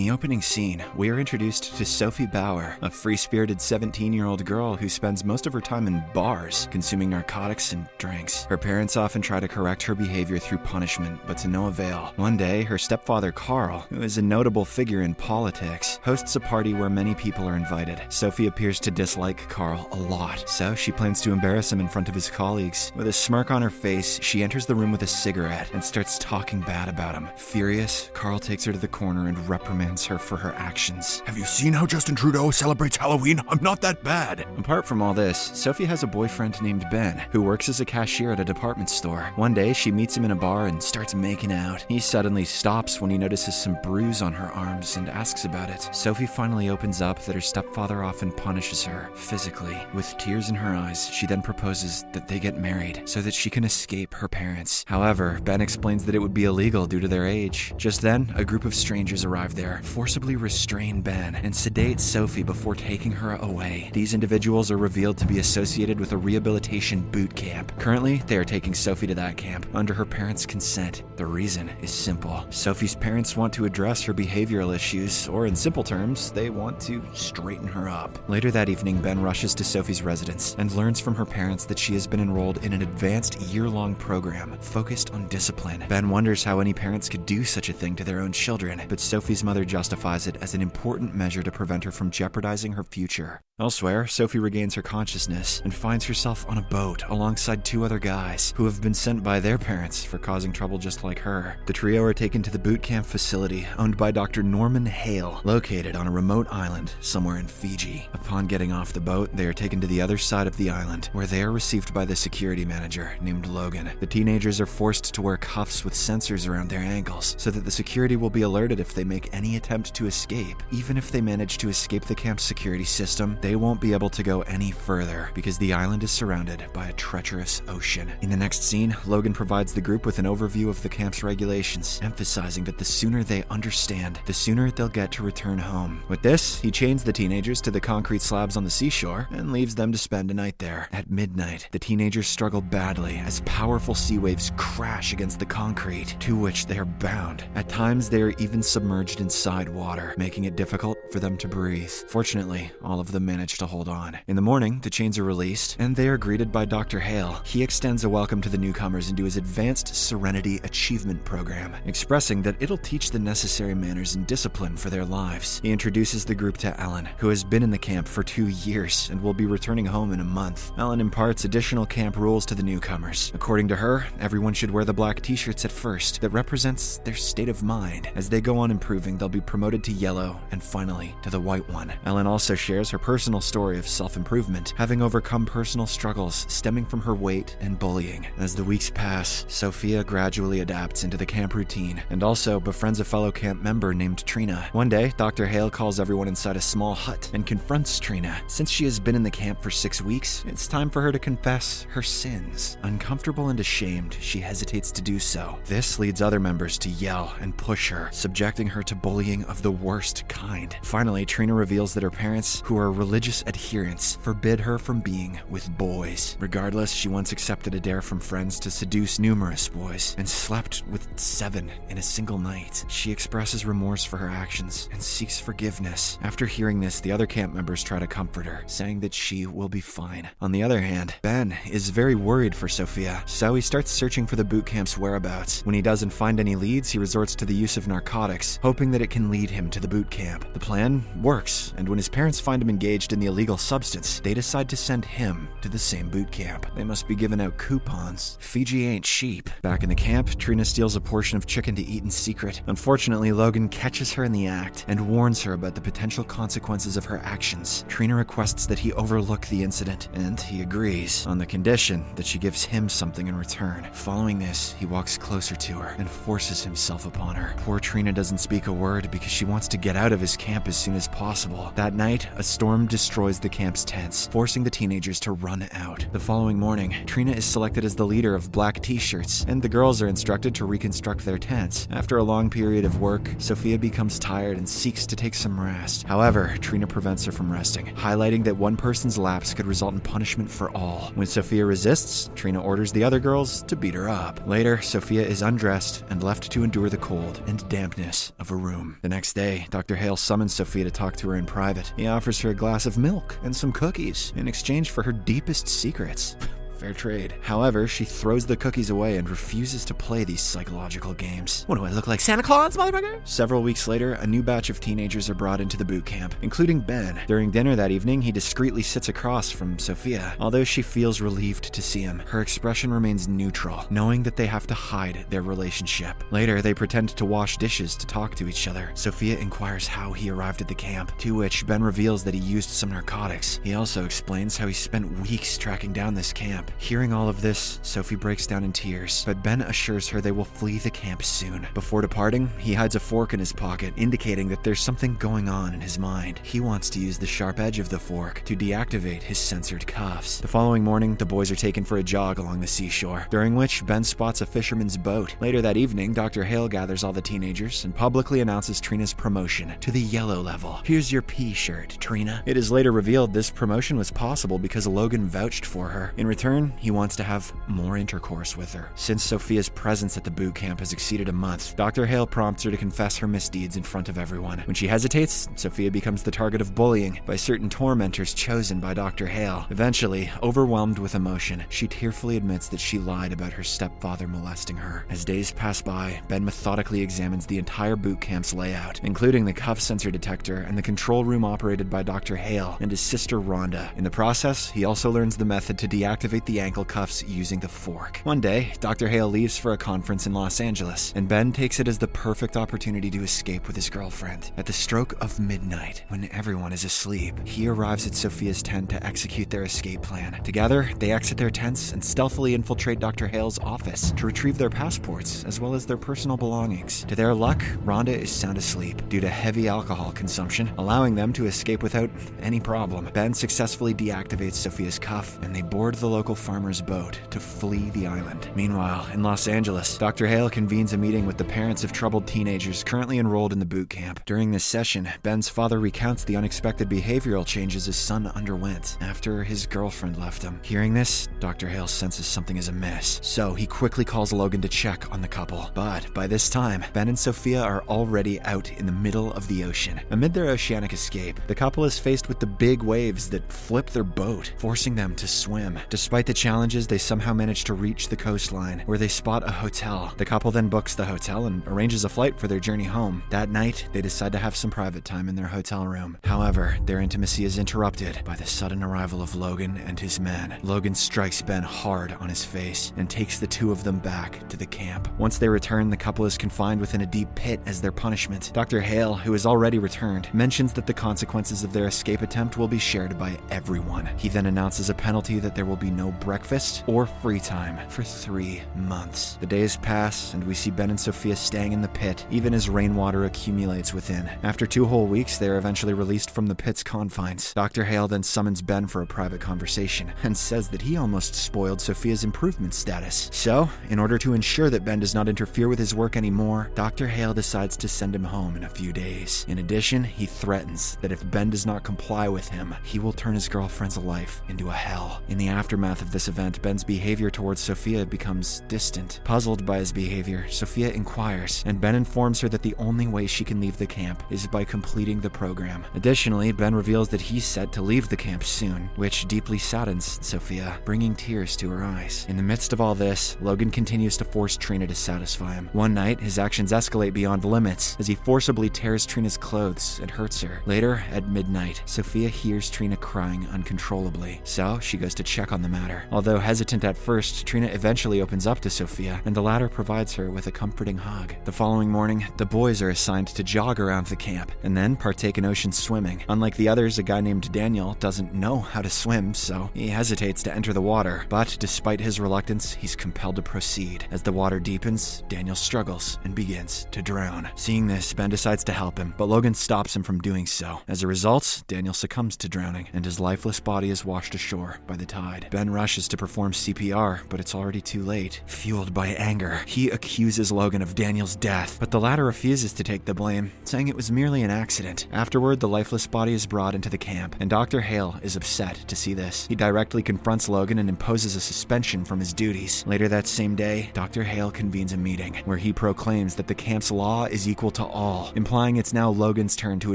the opening scene, we are introduced to Sophie Bauer, a free-spirited 17-year-old girl who spends most of her time in bars, consuming narcotics and drinks. Her parents often try to correct her behavior through punishment, but to no avail. One day, her stepfather Carl, who is a notable figure in politics, hosts a party where many people are invited. Sophie appears to dislike Carl a lot, so she plans to embarrass him in front of his colleagues. With a smirk on her face, she enters the room with a cigarette and starts talking bad about him. Furious, Carl takes her to the corner and reprimands her for her actions. Have you seen how Justin Trudeau celebrates Halloween? I'm not that bad. Apart from all this, Sophie has a boyfriend named Ben, who works as a cashier at a department store. One day, she meets him in a bar and starts making out. He suddenly stops when he notices some bruise on her arms and asks about it. Sophie finally opens up that her stepfather often punishes her physically. With tears in her eyes, she then proposes that they get married so that she can escape her parents. However, Ben explains that it would be illegal due to their age. Just then, a group of strangers arrive there, forcibly restrain Ben, and sedate Sophie before taking her away. These individuals are revealed to be associated with a rehabilitation boot camp. Currently, they are taking Sophie to that camp under her parents' consent. The reason is simple. Sophie's parents want to address her behavioral issues, or in simple terms, they want to straighten her up. Later that evening, Ben rushes to Sophie's residence and learns from her parents that she has been enrolled in an advanced year-long program focused on discipline. Ben wonders how any parents could do such a thing to their own children, but Sophie's mother justifies it as an important measure to prevent her from jeopardizing her future. Elsewhere, Sophie regains her consciousness and finds herself on a boat alongside two other guys who have been sent by their parents for causing trouble just like her. The trio are taken to the boot camp facility owned by Dr. Norman Hale, located on a remote island somewhere in Fiji. Upon getting off the boat, they are taken to the other side of the island, where they are received by the security manager named Logan. The teenagers are forced to wear cuffs with sensors around their ankles so that the security will be alerted if they make any attempt to escape. Even if they manage to escape the camp's security system, they won't be able to go any further because the island is surrounded by a treacherous ocean. In the next scene, Logan provides the group with an overview of the camp's regulations, emphasizing that the sooner they understand, the sooner they'll get to return home. With this, he chains the teenagers to the concrete slabs on the seashore and leaves them to spend a night there. At midnight, the teenagers struggle badly as powerful sea waves crash against the concrete, to which they are bound. At times, they are even submerged inside water, making it difficult for them to breathe. Fortunately, all of them manage to hold on. In the morning, the chains are released, and they are greeted by Dr. Hale. He extends a welcome to the newcomers into his Advanced Serenity Achievement Program, expressing that it'll teach the necessary manners and discipline for their lives. He introduces the group to Ellen, who has been in the camp for 2 years and will be returning home in a month. Ellen imparts additional camp rules to the newcomers. According to her, everyone should wear the black t-shirts at first that represents their state of mind. As they go on improving, they'll be promoted to yellow and finally to the white one. Ellen also shares her personal story of self-improvement, having overcome personal struggles stemming from her weight and bullying. As the weeks pass, Sophia gradually adapts into the camp routine and also befriends a fellow camp member named Trina. One day, Dr. Hale calls everyone inside a small hut and confronts Trina. Since she has been in the camp for 6 weeks, it's time for her to confess her sins. Uncomfortable and ashamed, she hesitates to do so. This leads other members to yell and push her, subjecting her to bullying of the worst kind. Finally, Trina reveals that her parents, who are religious adherents, forbid her from being with boys. Regardless, she once accepted a dare from friends to seduce numerous boys and slept with 7 in a single night. She expresses remorse for her actions and seeks forgiveness. After hearing this, the other camp members try to comfort her, saying that she will be fine. On the other hand, Ben is very worried for Sophia, so he starts searching for the boot camp's whereabouts. When he doesn't find any leads, he resorts to the use of narcotics, hoping that it can lead him to the boot camp. The plan works, and when his parents find him engaged in the illegal substance, they decide to send him to the same boot camp. They must be giving out coupons. Fiji ain't cheap. Back in the camp, Trina steals a portion of chicken to eat in secret. Unfortunately, Logan catches her in the act and warns her about the potential consequences of her actions. Trina requests that he overlook the incident, and he agrees, on the condition that she gives him something in return. Following this, he walks closer to her and forces himself upon her. Poor Trina doesn't speak a word because she wants to get out of his camp as soon as possible. That night, a storm destroys the camp's tents, forcing the teenagers to run out. The following morning, Trina is selected as the leader of Black T-shirts, and the girls are instructed to reconstruct their tents. After a long period of work, Sophia becomes tired and seeks to take some rest. However, Trina prevents her from resting, highlighting that one person's lapse could result in punishment for all. When Sophia resists, Trina orders the other girls to beat her up. Later, Sophia is undressed and left to endure the cold and dampness of a room. room. The next day, Dr. Hale summons Sophia to talk to her in private. He offers her a glass of milk and some cookies in exchange for her deepest secrets. Fair trade. However, she throws the cookies away and refuses to play these psychological games. What do I look like, Santa Claus, motherfucker? Several weeks later, a new batch of teenagers are brought into the boot camp, including Ben. During dinner that evening, he discreetly sits across from Sophia. Although she feels relieved to see him, her expression remains neutral, knowing that they have to hide their relationship. Later, they pretend to wash dishes to talk to each other. Sophia inquires how he arrived at the camp, to which Ben reveals that he used some narcotics. He also explains how he spent weeks tracking down this camp. Hearing all of this, Sophie breaks down in tears, but Ben assures her they will flee the camp soon. Before departing, he hides a fork in his pocket, indicating that there's something going on in his mind. He wants to use the sharp edge of the fork to deactivate his censored cuffs. The following morning, the boys are taken for a jog along the seashore, during which Ben spots a fisherman's boat. Later that evening, Dr. Hale gathers all the teenagers and publicly announces Trina's promotion to the yellow level. Here's your P shirt, Trina. It is later revealed this promotion was possible because Logan vouched for her. In return, he wants to have more intercourse with her. Since Sophia's presence at the boot camp has exceeded a month, Dr. Hale prompts her to confess her misdeeds in front of everyone. When she hesitates, Sophia becomes the target of bullying by certain tormentors chosen by Dr. Hale. Eventually, overwhelmed with emotion, she tearfully admits that she lied about her stepfather molesting her. As days pass by, Ben methodically examines the entire boot camp's layout, including the cuff sensor detector and the control room operated by Dr. Hale and his sister Rhonda. In the process, he also learns the method to deactivate the ankle cuffs using the fork. One day, Dr. Hale leaves for a conference in Los Angeles, and Ben takes it as the perfect opportunity to escape with his girlfriend. At the stroke of midnight, when everyone is asleep, he arrives at Sophia's tent to execute their escape plan. Together, they exit their tents and stealthily infiltrate Dr. Hale's office to retrieve their passports, as well as their personal belongings. To their luck, Rhonda is sound asleep due to heavy alcohol consumption, allowing them to escape without any problem. Ben successfully deactivates Sophia's cuff, and they board the local farmer's boat to flee the island. Meanwhile, in Los Angeles, Dr. Hale convenes a meeting with the parents of troubled teenagers currently enrolled in the boot camp. During this session, Ben's father recounts the unexpected behavioral changes his son underwent after his girlfriend left him. Hearing this, Dr. Hale senses something is amiss, so he quickly calls Logan to check on the couple. But by this time, Ben and Sophia are already out in the middle of the ocean. Amid their oceanic escape, the couple is faced with the big waves that flip their boat, forcing them to swim. Despite the challenges, they somehow manage to reach the coastline, where they spot a hotel. The couple then books the hotel and arranges a flight for their journey home. That night, they decide to have some private time in their hotel room. However, their intimacy is interrupted by the sudden arrival of Logan and his men. Logan strikes Ben hard on his face and takes the two of them back to the camp. Once they return, the couple is confined within a deep pit as their punishment. Dr. Hale, who has already returned, mentions that the consequences of their escape attempt will be shared by everyone. He then announces a penalty that there will be no breakfast or free time for 3 months. The days pass, and we see Ben and Sophia staying in the pit, even as rainwater accumulates within. After 2 whole weeks, they are eventually released from the pit's confines. Dr. Hale then summons Ben for a private conversation, and says that he almost spoiled Sophia's improvement status. So, in order to ensure that Ben does not interfere with his work anymore, Dr. Hale decides to send him home in a few days. In addition, he threatens that if Ben does not comply with him, he will turn his girlfriend's life into a hell. In the aftermath of this event, Ben's behavior towards Sophia becomes distant. Puzzled by his behavior, Sophia inquires, and Ben informs her that the only way she can leave the camp is by completing the program. Additionally, Ben reveals that he's set to leave the camp soon, which deeply saddens Sophia, bringing tears to her eyes. In the midst of all this, Logan continues to force Trina to satisfy him. One night, his actions escalate beyond limits as he forcibly tears Trina's clothes and hurts her. Later, at midnight, Sophia hears Trina crying uncontrollably, so she goes to check on the matter. Although hesitant at first, Trina eventually opens up to Sophia, and the latter provides her with a comforting hug. The following morning, the boys are assigned to jog around the camp, and then partake in ocean swimming. Unlike the others, a guy named Daniel doesn't know how to swim, so he hesitates to enter the water. But despite his reluctance, he's compelled to proceed. As the water deepens, Daniel struggles and begins to drown. Seeing this, Ben decides to help him, but Logan stops him from doing so. As a result, Daniel succumbs to drowning, and his lifeless body is washed ashore by the tide. Ben rushes to perform CPR, but it's already too late. Fueled by anger, he accuses Logan of Daniel's death, but the latter refuses to take the blame, saying it was merely an accident. Afterward, the lifeless body is brought into the camp, and Dr. Hale is upset to see this. He directly confronts Logan and imposes a suspension from his duties. Later that same day, Dr. Hale convenes a meeting where he proclaims that the camp's law is equal to all, implying it's now Logan's turn to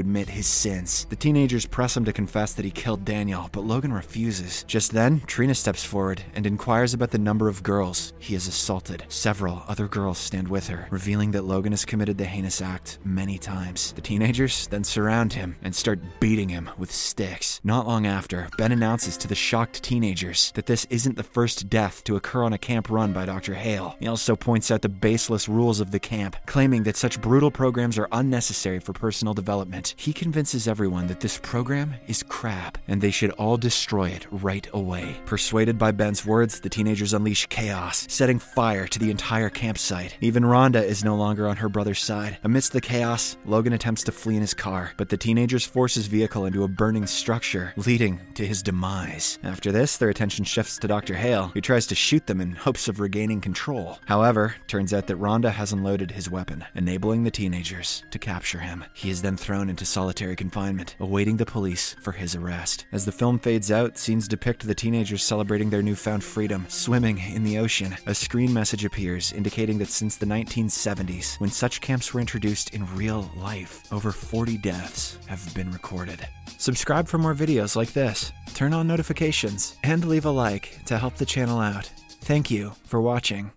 admit his sins. The teenagers press him to confess that he killed Daniel, but Logan refuses. Just then, Trina steps forward and inquires about the number of girls he has assaulted. Several other girls stand with her, revealing that Logan has committed the heinous act many times. The teenagers then surround him and start beating him with sticks. Not long after, Ben announces to the shocked teenagers that this isn't the first death to occur on a camp run by Dr. Hale. He also points out the baseless rules of the camp, claiming that such brutal programs are unnecessary for personal development. He convinces everyone that this program is crap, and they should all destroy it right away. Persuaded by Ben's words, the teenagers unleash chaos, setting fire to the entire campsite. Even Rhonda is no longer on her brother's side. Amidst the chaos, Logan attempts to flee in his car, but the teenagers force his vehicle into a burning structure, leading to his demise. After this, their attention shifts to Dr. Hale, who tries to shoot them in hopes of regaining control. However, turns out that Rhonda has unloaded his weapon, enabling the teenagers to capture him. He is then thrown into solitary confinement, awaiting the police for his arrest. As the film fades out, scenes depict the teenagers celebrating their newfound freedom, swimming in the ocean. A screen message appears, indicating that since the 1970s, when such camps were introduced in real life, over 40 deaths have been recorded. Subscribe for more videos like this, turn on notifications, and leave a like to help the channel out. Thank you for watching.